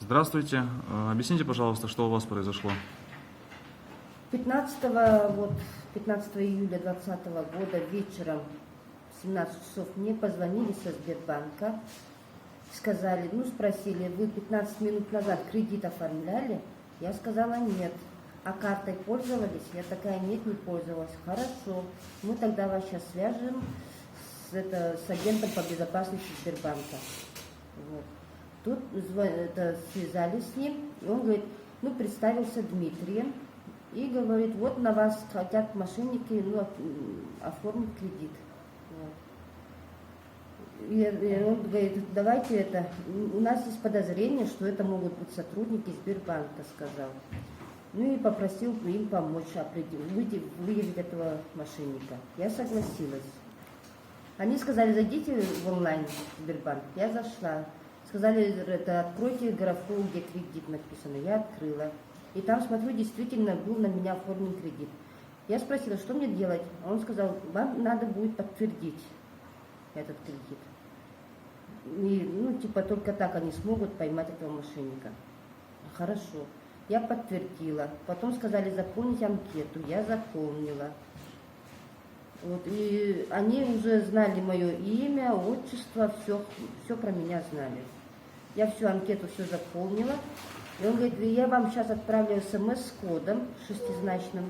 Здравствуйте. Объясните, пожалуйста, что у вас произошло? 15, 15 июля 2020 года вечером в 17 часов мне позвонили со Сбербанка, сказали, спросили, вы 15 минут назад кредит оформляли? Я сказала нет. А картой пользовались? Я такая, нет, не пользовалась. Хорошо, мы тогда вас сейчас свяжем с агентом по безопасности Сбербанка. Вот. Тут связались с ним, и он говорит, представился Дмитрием, и говорит, вот на вас хотят мошенники оформить кредит. Вот. И он говорит, давайте у нас есть подозрение, что это могут быть сотрудники Сбербанка, сказал. И попросил им помочь выявить этого мошенника. Я согласилась. Они сказали, зайдите в онлайн Сбербанк. Я зашла. Сказали, откройте графу, где кредит написано. Я открыла. И там, смотрю, действительно был на меня оформлен кредит. Я спросила, что мне делать? Он сказал, вам надо будет подтвердить этот кредит. И, только так они смогут поймать этого мошенника. Хорошо. Я подтвердила. Потом сказали, заполнить анкету. Я заполнила. Вот, и они уже знали мое имя, отчество, все про меня знали. Я всю анкету заполнила. И он говорит, я вам сейчас отправлю смс с кодом шестизначным.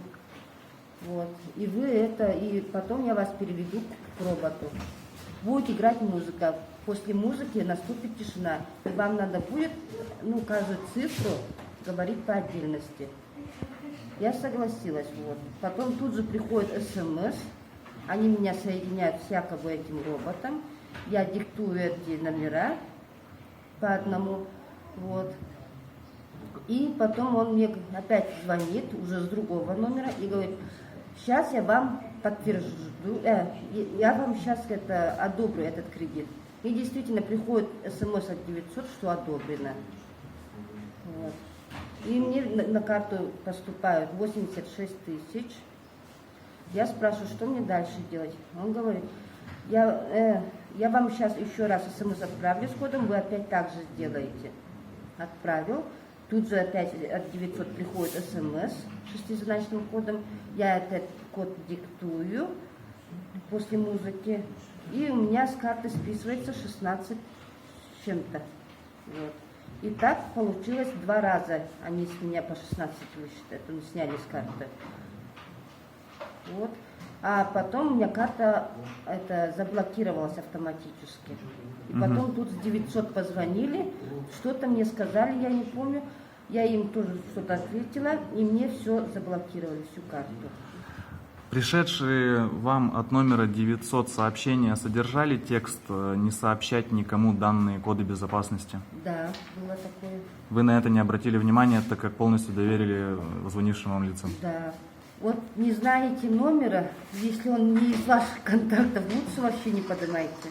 Вот. И потом я вас переведу к роботу. Будет играть музыка. После музыки наступит тишина. И вам надо будет, каждую цифру говорить по отдельности. Я согласилась. Вот. Потом тут же приходит смс. Они меня соединяют с якобы этим роботом. Я диктую эти номера по одному. Вот. И потом он мне опять звонит, уже с другого номера, и говорит, сейчас я вам подтвержу, я вам сейчас одобрю этот кредит. И действительно приходит смс от 900, что одобрено. Вот. И мне на карту поступают 86 тысяч. Я спрашиваю, что мне дальше делать? Он говорит, я вам сейчас еще раз смс отправлю с кодом, вы опять так же сделаете. Отправил. Тут же опять от 900 приходит смс шестизначным кодом. Я этот код диктую после музыки. И у меня с карты списывается 16 с чем-то. Вот. И так получилось 2 раза. Они с меня по 16 сняли с карты. Вот. А потом у меня карта заблокировалась автоматически. И потом тут с 900 позвонили, что-то мне сказали, я не помню. Я им тоже что-то ответила, и мне все заблокировали, всю карту. Пришедшие вам от номера 900 сообщения содержали текст «Не сообщать никому данные коды безопасности»? Да, было такое. Вы на это не обратили внимания, так как полностью доверили звонившим вам лицам? Да. Вот не знаете номера, если он не из ваших контактов, лучше вообще не поднимайте.